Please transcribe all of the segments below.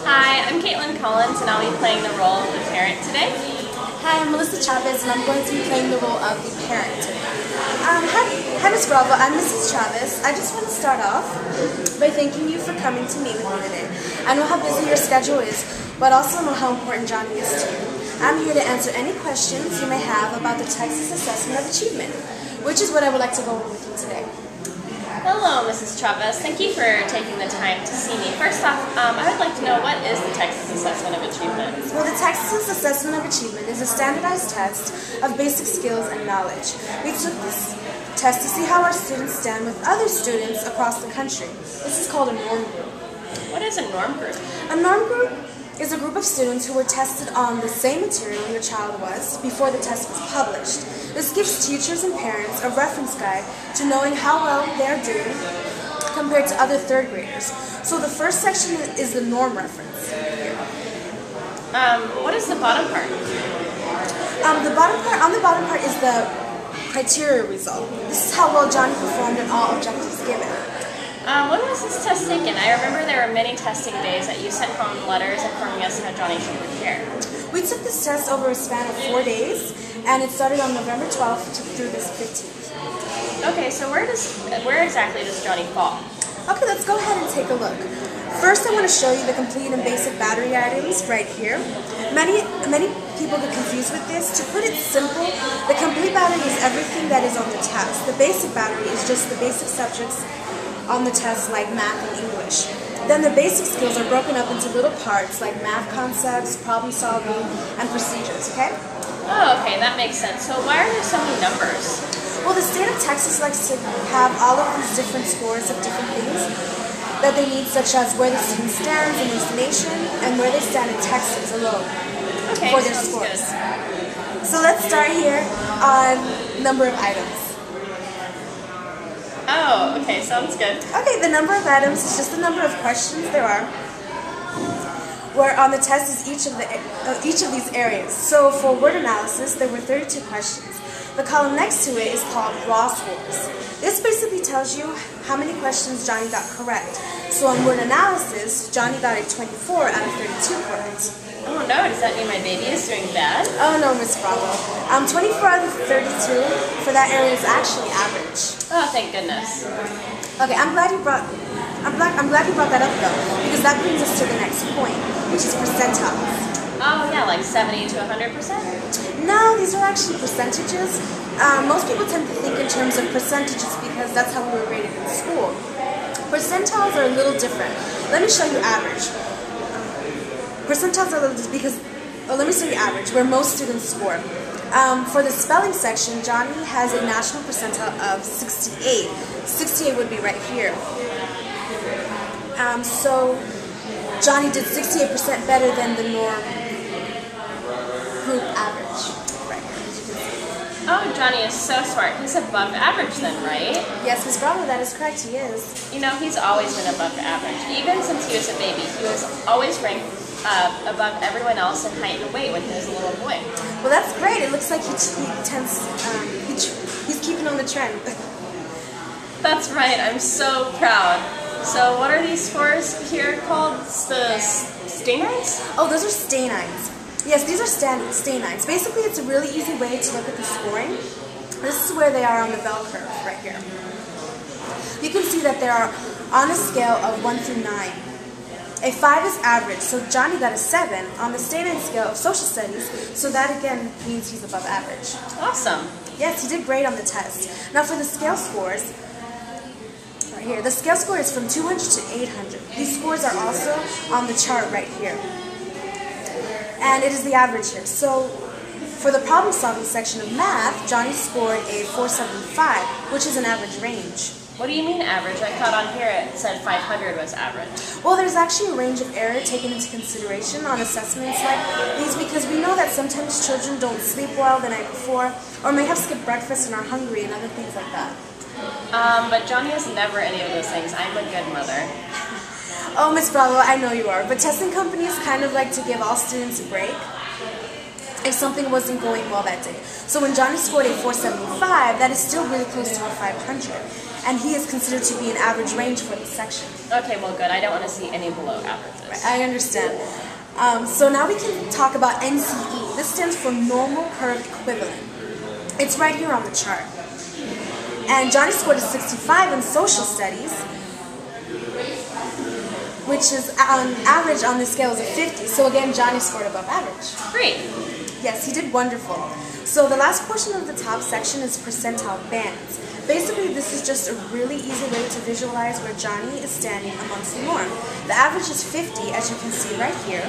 Hi, I'm Caitlin Collins, and I'll be playing the role of the parent today. Hi, I'm Melissa Chavez, and I'm going to be playing the role of the parent today. Hi, Ms. Bravo. I'm Mrs. Chavez. I just want to start off by thanking you for coming to meet with me today. I know how busy your schedule is, but also know how important Johnny is to you. I'm here to answer any questions you may have about the Texas Assessment of Achievement, which is what I would like to go over with you today. Hello, Mrs. Chavez. Thank you for taking the time to see me. First off, I would like to know, what is the Texas Assessment of Achievement? Well, the Texas Assessment of Achievement is a standardized test of basic skills and knowledge. We took this test to see how our students stand with other students across the country. This is called a norm group. What is a norm group? A norm group is a group of students who were tested on the same material your child was before the test was published. This gives teachers and parents a reference guide to knowing how well they're doing compared to other third graders. So the first section is the norm reference. What is the bottom part? On the bottom part is the criteria result. This is how well Johnny performed in all objectives given. When was this test taken? I remember there were many testing days that you sent home letters informing us how Johnny should prepare. We took this test over a span of 4 days, and it started on November 12th through this 15th. Okay, so where exactly does Johnny fall? Okay, let's go ahead and take a look. First, I want to show you the complete and basic battery items right here. Many people get confused with this. To put it simple, the complete battery is everything that is on the test. The basic battery is just the basic subjects on the test, like math and English. Then the basic skills are broken up into little parts like math concepts, problem solving, and procedures, okay? Oh, okay, that makes sense. So why are there so many numbers? Well, the state of Texas likes to have all of these different scores of different things that they need, such as where the student stands in this nation and where they stand in Texas alone for their scores. Good. So let's start here on number of items. Oh, okay, sounds good. Okay, the number of items is just the number of questions there are, where on the test is each of these areas. So for word analysis, there were 32 questions. The column next to it is called raw scores. This basically tells you how many questions Johnny got correct. So on word analysis, Johnny got a 24 out of 32 correct. Oh no, does that mean my baby is doing bad? Oh no, Miss Bravo. 24 out of 32 for that area is actually average. Oh, thank goodness. Okay, I'm glad you brought that up though, because that brings us to the next point, which is percentiles. Oh yeah, like 70 to 100%? No, these are actually percentages. Most people tend to think in terms of percentages because that's how we were rated in school. Percentiles are a little different. Let me show you average. Percentiles are a little because, let me show you average, where most students score. For the spelling section, Johnny has a national percentile of 68. 68 would be right here. So Johnny did 68% better than the norm group average. Right here, as you can see. Oh, Johnny is so smart. He's above average then, right? Yes, Miss Bravo, that is correct. He is. You know, he's always been above average. Even since he was a baby, he was always ranked above everyone else in height and weight when he was a little boy. Well, that's great. It looks like he's keeping on the trend. That's right. I'm so proud. So what are these scores here called? The Stanines? Oh, those are Stanines. Yes, these are Stanines. Basically, it's a really easy way to look at the scoring. This is where they are on the bell curve right here. You can see that they are on a scale of 1 through 9. A 5 is average, so Johnny got a 7 on the Stanine scale of social studies, so that again means he's above average. Awesome. Yes, he did great on the test. Now for the scale scores, right here, the scale score is from 200 to 800. These scores are also on the chart right here. And it is the average here. So for the problem solving section of math, Johnny scored a 475, which is an average range. What do you mean average? I thought on here it said 500 was average. Well, there's actually a range of error taken into consideration on assessments like these because we know that sometimes children don't sleep well the night before or may have skipped breakfast and are hungry and other things like that. But Johnny is never any of those things. I'm a good mother. Oh, Miss Bravo, I know you are, but testing companies kind of like to give all students a break if something wasn't going well that day. So when Johnny scored a 475, that is still really close to a 500. and he is considered to be an average range for this section. Okay, well good. I don't want to see any below averages. I understand. So now we can talk about NCE. This stands for Normal Curved Equivalent. It's right here on the chart. And Johnny scored a 65 in social studies, which is average on the scale is a 50. So again, Johnny scored above average. Great. Yes, he did wonderful. So the last portion of the top section is percentile bands. Basically, this is just a really easy way to visualize where Johnny is standing amongst the norm. The average is 50, as you can see right here.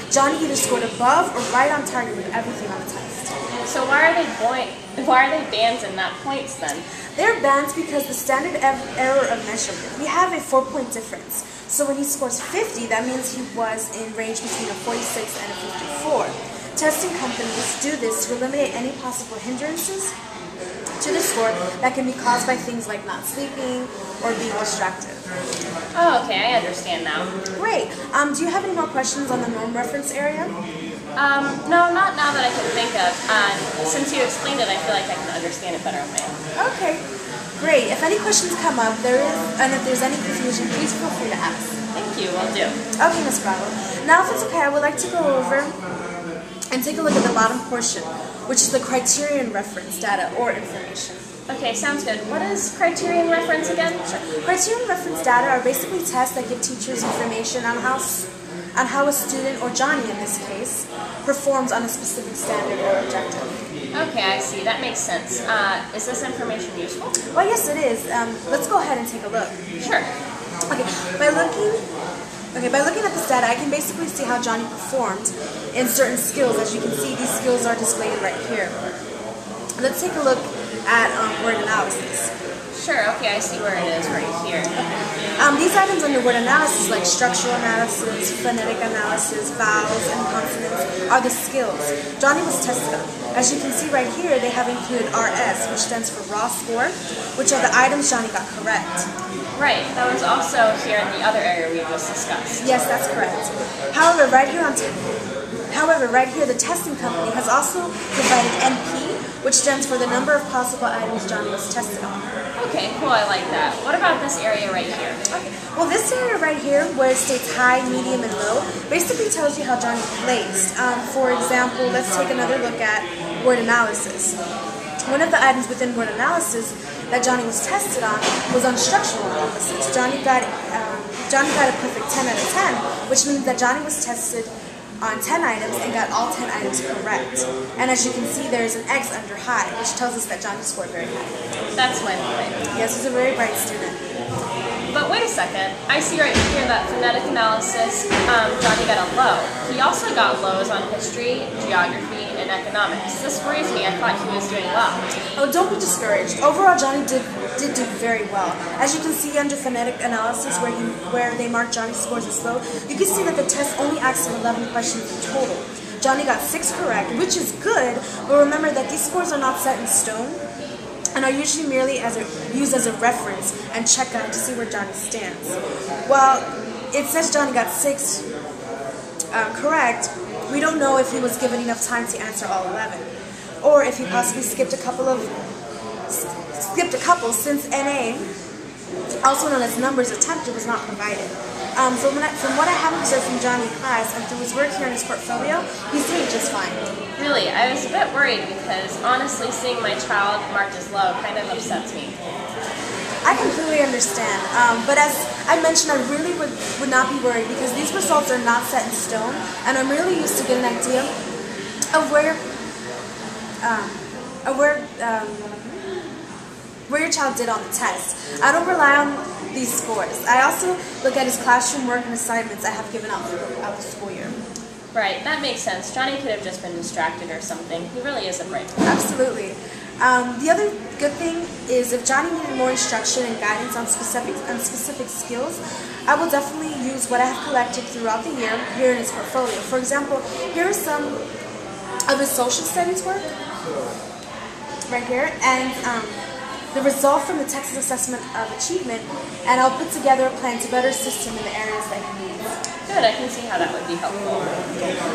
Johnny either scored above or right on target with everything on the test. So why are they bands and not points then? They're bands because the standard error of measurement. We have a 4-point difference. So when he scores 50, that means he was in range between a 46 and a 54. Testing companies do this to eliminate any possible hindrances to the score that can be caused by things like not sleeping or being distracted. Oh, okay, I understand now. Great. Do you have any more questions on the norm reference area? No, not now that I can think of. Since you explained it, I feel like I can understand it better on my own. Okay, great. If any questions come up, and if there's any confusion, please feel free to ask. Thank you, will do. Okay, Ms. Bravo. Now, if it's okay, I would like to go over and take a look at the bottom portion, which is the criterion reference data or information. Okay, sounds good. What is criterion reference again? Criterion reference data are basically tests that give teachers information on how a student, or Johnny in this case, performs on a specific standard or objective. Okay, I see. That makes sense. Is this information useful? Well, yes, it is. Let's go ahead and take a look. Sure. Okay, by looking at this data, I can basically see how Johnny performed in certain skills. As you can see, these skills are displayed right here. Let's take a look at word analysis. Sure, okay, I see where it is right here. These items under word analysis, like structural analysis, phonetic analysis, vowels, and consonants, are the skills Johnny was tested on. As you can see right here, they have included RS, which stands for raw score, which are the items Johnny got correct. Right, that was also here in the other area we just discussed. Yes, that's correct. However, right here, the testing company has also provided NP, which stands for the number of possible items Johnny was tested on. Okay, cool, I like that. What about this area right here? Okay. Well, this area right here, where it states high, medium, and low, basically tells you how Johnny placed. For example, let's take another look at word analysis. One of the items within word analysis that Johnny was tested on was on structural analysis. Johnny got a perfect 10 out of 10, which means that Johnny was tested on 10 items and got all 10 items correct. And as you can see, there is an X under high, which tells us that Johnny scored very high. That's my point. Yes, he's a very bright student. But wait a second, I see right here that phonetic analysis, Johnny got a low. He also got lows on history, geography, and economics. This worries me, I thought he was doing well. Oh, don't be discouraged. Overall, Johnny did do very well. As you can see under phonetic analysis, where they marked Johnny's scores as low, you can see that the test only asks him 11 questions in total. Johnny got 6 correct, which is good, but remember that these scores are not set in stone and are usually merely used as a reference and checkout to see where Johnny stands. While it says Johnny got 6 correct, we don't know if he was given enough time to answer all 11, or if he possibly skipped a couple since NA, also known as numbers attempted, was not provided. From what I have observed from Johnny in class and through his work here in his portfolio, he's doing just fine. Really, I was a bit worried because honestly seeing my child marked as low kind of upsets me. I completely understand, but as I mentioned, I really would not be worried because these results are not set in stone, and I'm really used to get an idea of where your child did on the test. I don't rely on these scores. I also look at his classroom work and assignments I have given out throughout the school year. Right, that makes sense. Johnny could have just been distracted or something. He really is a bright boy. Absolutely. The other good thing is if Johnny needed more instruction and guidance on specific skills, I will definitely use what I have collected throughout the year here in his portfolio. For example, here are some of his social studies work, right here, and the result from the Texas Assessment of Achievement, and I'll put together a plan to better assist him in the areas that he needs. Good, I can see how that would be helpful.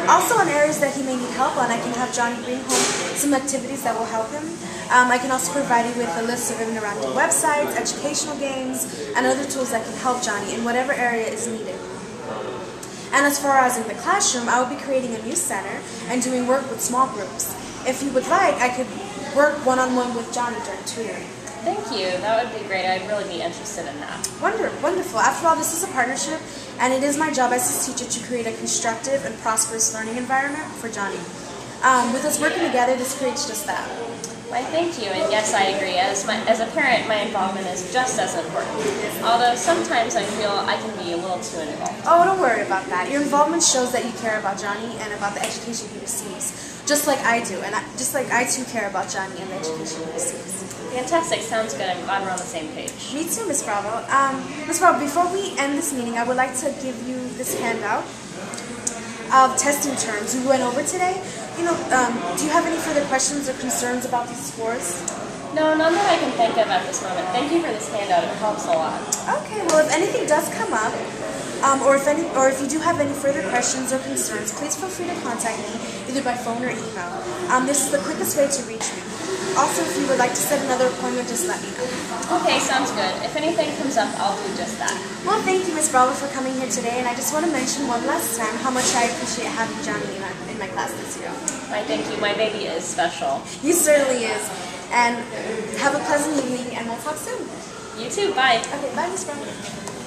Also, on areas that he may need help on, I can have Johnny bring home some activities that will help him. I can also provide you with a list of interactive websites, educational games, and other tools that can help Johnny in whatever area is needed. And as far as in the classroom, I will be creating a new center and doing work with small groups. If you would like, I could work one-on-one with Johnny during tutoring. Thank you. That would be great. I'd really be interested in that. Wonderful. After all, this is a partnership, and it is my job as his teacher to create a constructive and prosperous learning environment for Johnny. With us working together, this creates just that. Why, thank you, and yes, I agree. As a parent, my involvement is just as important. Although sometimes I feel I can be a little too involved. Oh, don't worry about that. Your involvement shows that you care about Johnny and about the education he receives, just like I do, and just like I too care about Johnny and the education he receives. Fantastic. Sounds good. I'm glad we're on the same page. Me too, Miss Bravo. Miss Bravo, before we end this meeting, I would like to give you this handout of testing terms we went over today. Do you have any further questions or concerns about these scores? No, none that I can think of at this moment. Thank you for this handout. It helps a lot. Okay, well, if anything does come up, or if you do have any further questions or concerns, please feel free to contact me either by phone or email. This is the quickest way to reach me. Also, if you would like to set another appointment, just let me know. Okay, sounds good. If anything comes up, I'll do just that. Well, thank you, Miss Bravo, for coming here today, and I just want to mention one last time how much I appreciate having Johnny in my class this year. Why, thank you. My baby is special. He certainly is. And have a pleasant evening, and we'll talk soon. You too. Bye. Okay, bye, Miss Bravo.